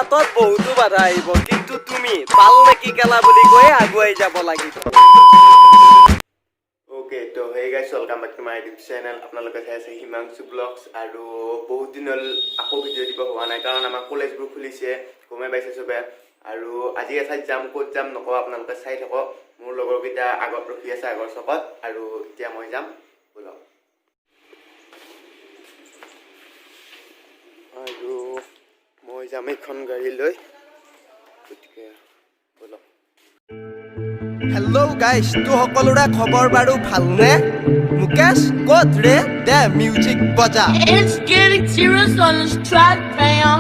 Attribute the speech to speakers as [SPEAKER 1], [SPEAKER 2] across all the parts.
[SPEAKER 1] বাটত বহুতো বাধা আহিব, কিন্তু তুমি পাল নেকি কেলা বুলি কৈ আগুৱাই যাব লাগিব।
[SPEAKER 2] ओके तो hey guys welcome back to my YouTube channel আপোনালোকে চাই আছে হিমাংশু ব্লগছ আৰু বহুত দিন হ'ল আকৌ ভিডিঅ' দিব হোৱা নাই কাৰণ আমাৰ কলেজবোৰ খুলিছে গমে পাইছে চবে আৰু আজি এঠাইত যাম ক'ত যাম নকওঁ আপোনালোকে চাই থাকক মোৰ লগৰকেইটা আগত ৰখি আছে আগৰ চকত আৰু এতিয়া মই যাম বলক আৰু মই যাম এখন গাড়ী লৈ গতিকে বলক
[SPEAKER 1] হেল্ল' গাইছ, তো সকলোৰে খবৰ বাৰু ভালনে? মুকেশ ক'ত ৰে? দে মিউজিক বজা।
[SPEAKER 3] It's getting serious on this track, fam.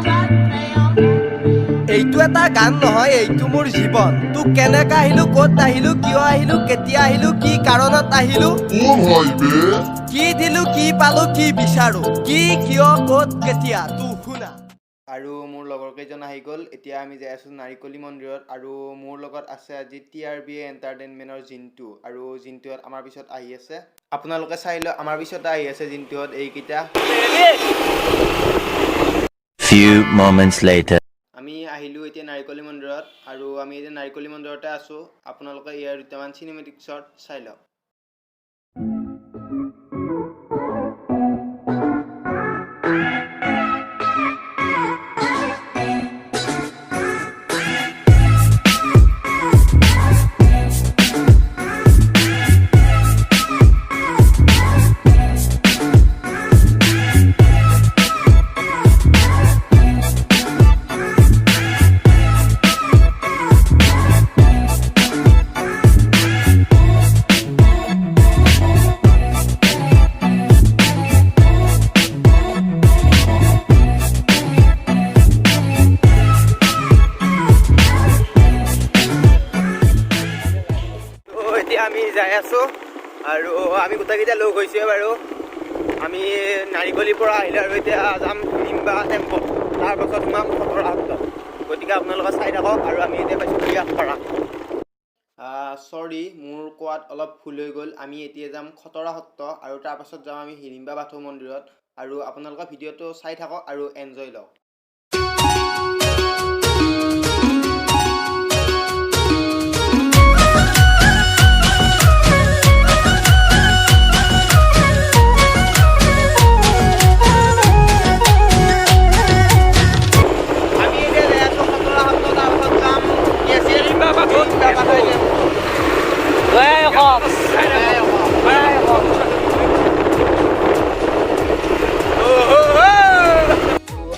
[SPEAKER 1] এইটো এটা গান নহয়, এইটো মোৰ জীৱন। তোক কেনেকৈ আহিলো, ক'ত আহিলো, কিয় আহিলো, কেতিয়া আহিলো, কি কাৰণত আহিলো, কি দিলো, কি পালো, কি বিচাৰো, কি কিয় ক'ত কেতিয়া, তোক শুনা।
[SPEAKER 2] আৰু মোৰ লগৰ কেইজন আহি গ'ল এতিয়া আমি যাই আছোঁ নাৰিকলী মন্দিৰত আৰু মোৰ লগত আছে আজি TRB এণ্টাৰটেইনমেণ্টৰ জিন্তু আৰু জিন্তুহঁত আমাৰ পিছত আহি আছে আপোনালোকে চাই লওক আমাৰ পিছত আহি আছে জিন্তুহঁত এইকেইটা
[SPEAKER 4] Few moments later.
[SPEAKER 2] আমি আহিলোঁ এতিয়া নাৰিকলী মন্দিৰত আৰু আমি এতিয়া নাৰিকলী মন্দিৰতে আছোঁ আপোনালোকে ইয়াৰ দুটামান চিনেমেটিক শ্বট চাই লওক আমি যাই আছোঁ আৰু আমি গোটেইকেইটা লগ হৈছোঁ বাৰু আমি নাৰিকলীৰ পৰা আহিলে আৰু এতিয়া যাম হিৰিম্বা টেম্পল তাৰপাছত সোমাম খতৰা সত্ৰ গতিকে আপোনালোকে চাই থাকক আৰু আমি এতিয়া পাইছোঁ খতৰা চৰি মোৰ কোৱাত অলপ ভুল হৈ গ'ল আমি এতিয়া যাম খতৰা সত্ৰ আৰু তাৰপাছত যাম আমি হিৰিম্বা বাথৌ মন্দিৰত আৰু আপোনালোকে ভিডিঅ'টো চাই থাকক আৰু এনজয় লওক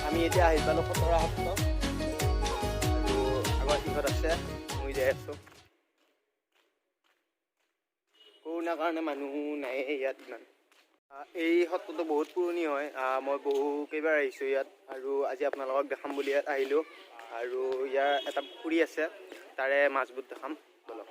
[SPEAKER 2] আমি এতিয়া আহি পালোঁ খতৰা সত্ৰ আৰু আগৰ সিহঁত আছে মই যাই আছোঁ কৰোণাৰ কাৰণে মানুহ নাই ইয়াত ইমান এই সত্ৰটো বহুত পুৰণি হয় মই কেইবাৰ আহিছোঁ ইয়াত আৰু আজি আপোনালোকক দেখাম বুলি ইয়াত আহিলোঁ আৰু ইয়াৰ এটা পুখুৰী আছে তাৰে মাছবোৰ দেখাম বলক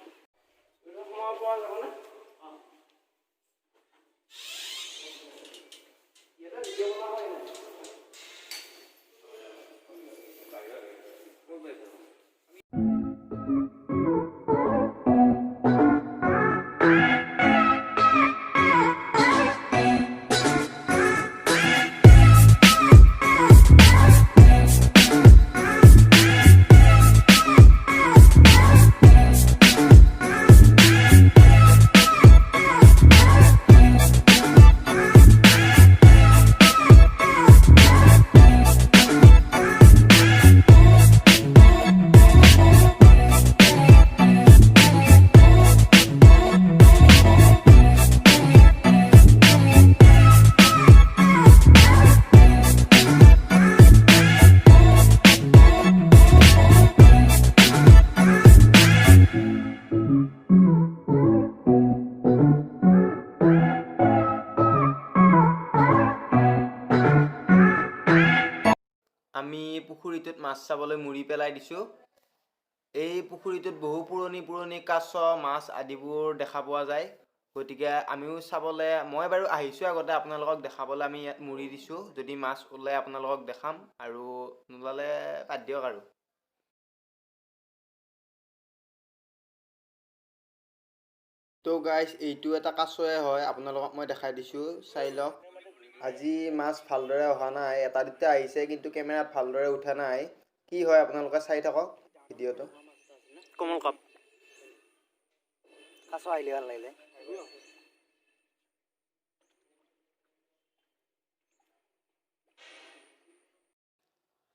[SPEAKER 2] আমি পুখুৰীটোত মাছ চাবলৈ মুৰি পেলাই দিছোঁ এই পুখুৰীটোত বহু পুৰণি কাছ মাছ আদিবোৰ দেখা পোৱা যায় গতিকে আমিও চাবলৈ মই বাৰু আহিছোঁ আগতে আপোনালোকক দেখাবলৈ আমি ইয়াত মুৰি দিছোঁ যদি মাছ ওলাই আপোনালোকক দেখাম আৰু নোলালে বাদ দিয়ক আৰু তো গাইজ এইটো এটা কাছয়ে হয় আপোনালোকক মই দেখাই দিছোঁ চাই লওক আজি মাছ ভালদৰে অহা নাই এটা দুটা আহিছে কিন্তু কেমেৰাত ভালদৰে উঠা নাই কি হয় আপোনালোকে চাই থাকক ভিডিঅ'টো।
[SPEAKER 1] কমল কাপ কাছ আহিলে ভাল লাগিলে।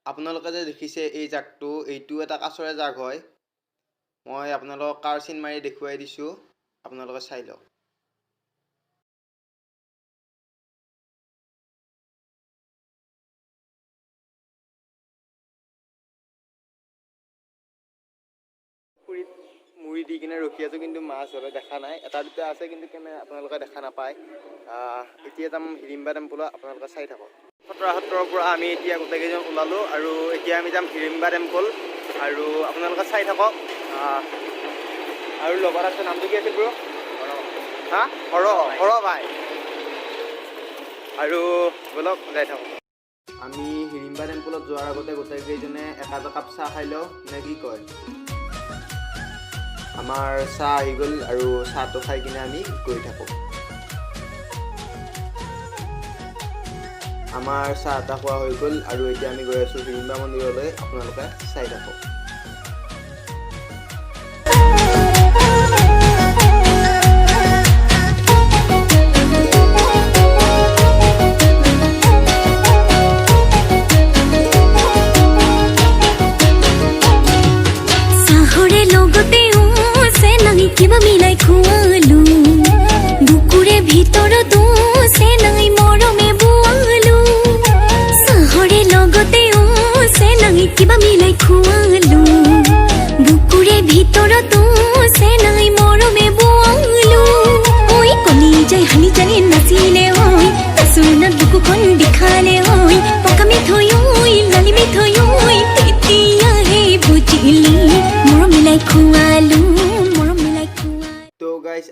[SPEAKER 2] আপোনালোকে যে দেখিছে এই জাগটো, এইটো এটা কাছৰে জাগ হয়। মই আপোনালোকক কাৰ চিন মাৰি দেখুৱাই দিছোঁ, আপোনালোকে চাই লওক। পুখুৰীত মুড়ি দি কিনে ৰখি আছোঁ, কিন্তু মাছ ধৰা দেখা নাই। এটা দুটা আছে কিন্তু আপোনালোকে দেখা নাপায়। এতিয়া যাম হিড়িম্বা টেম্পলত, আপোনালোকে চাই থাকক। খটৰা সত্ৰৰ পৰা আমি এতিয়া গোটেইকেইজন ওলালোঁ আৰু এতিয়া আমি যাম হিড়িম্বা টেম্পল আৰু আপোনালোকে চাই থাকক। আৰু লগত আছে, নামটো কি আছিল ব্ৰ? হা হৰ ভাই। আৰু বলক যাই থাকক। আমি হিড়িম্বা টেম্পলত যোৱাৰ আগতে গোটেইকেইজনে এটা কাপ চাহ খাই লওঁ, নে কি কয়? আমাৰ চাহ আহি গ'ল আৰু চাহটো খাই কিনে আমি গৈ থাকোঁ। আমাৰ চাহ এটা খোৱা হৈ গ'ল আৰু এতিয়া আমি গৈ আছোঁ হিড়িম্বা মন্দিৰলৈ, আপোনালোকে চাই থাকক।
[SPEAKER 5] কিবা মিলাই খুৱালো বুকুৰে ভিতৰতো চেনাই মৰমে বোৱালো চাহৰে লগতে চেনাই কিবা মিলাই খুৱালো বুকুৰে ভিতৰতো চেনাই মৰমে বোৱালো ঐ কলি যাই হালি যাই নাচিলে ঐ চুনাত বুকুখন দেখালে ঐ পকা মিঠৈ ঐ লালি মিঠৈ ঐ তেতিয়াহে বুজিলি মৰম মিলাই খুৱালো।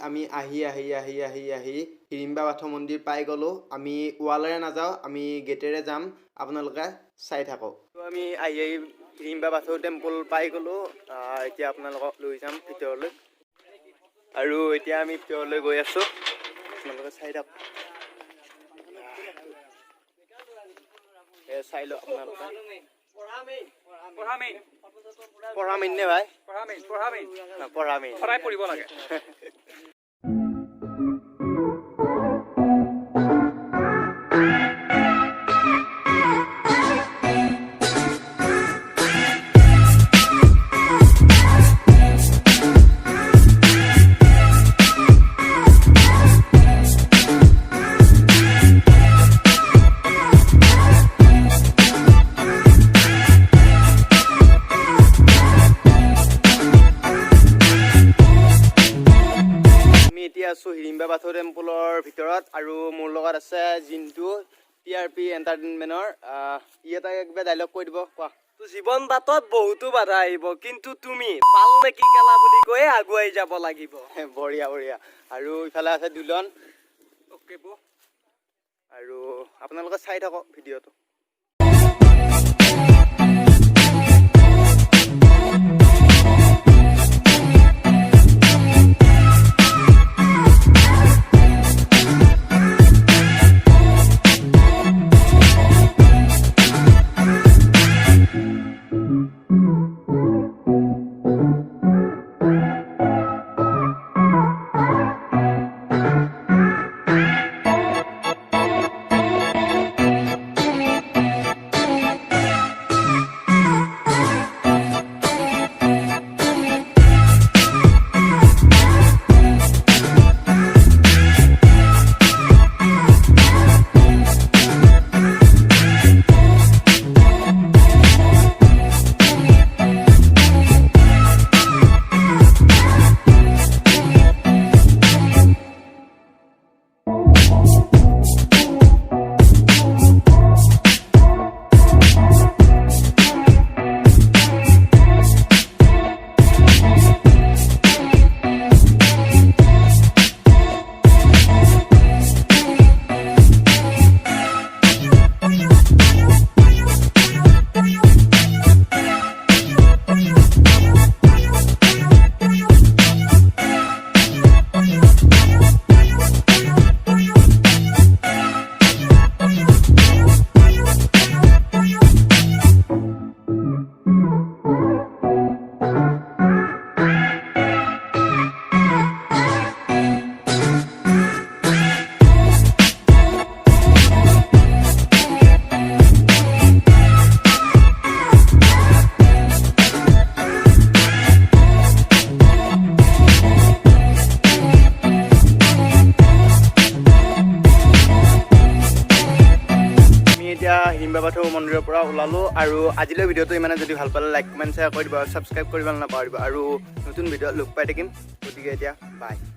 [SPEAKER 2] আমি আহি হিড়িম্বা বাথৌ মন্দিৰ পাই গ'লোঁ। আমি ৱালেৰে নাযাওঁ, আমি গেটেৰে যাম, আপোনালোকে চাই থাকক। আমি আহি হিড়িম্বা বাথৌ টেম্পল পাই গ'লোঁ। এতিয়া আপোনালোকক লৈ যাম ভিতৰলৈ আৰু এতিয়া আমি ভিতৰলৈ গৈ আছোঁ, আপোনালোকে চাই থাকক। চাই লওক আপোনালোকে। পঢ়ামেইন নে ভাই? পঢ়ামেইন সদায় পঢ়িব লাগে। আছোঁ হিড়িম্বা বাথৌ টেম্পলৰ ভিতৰত আৰু মোৰ লগত আছে জিন্তু, TRP এণ্টাৰটেইনমেণ্টৰ। ই এটা কিবা ডাইলগ কৈ দিব, কোৱা।
[SPEAKER 1] জীৱন বাটত বহুতো বাধা আহিব, কিন্তু তুমি পাল নেকি কেলা বুলি কৈয়ে আগুৱাই যাব লাগিব।
[SPEAKER 2] বঢ়িয়া বঢ়িয়া। আৰু ইফালে আছে দুলন।
[SPEAKER 1] অ'কে বৌ।
[SPEAKER 2] আৰু আপোনালোকে চাই থাকক ভিডিঅ'টো।
[SPEAKER 6] এতিয়া হিড়িম্বা বাথৌ মন্দিৰৰ পৰা ওলালোঁ আৰু আজিলৈ ভিডিঅ'টো ইমানে যদি ভাল পালে লাইক কমেণ্ট শ্বেয়াৰ কৰি দিব আৰু ছাবস্ক্ৰাইব কৰিব নাপাহৰিব আৰু নতুন ভিডিঅ' লগ পাই থাকিম গতিকে এতিয়া বাই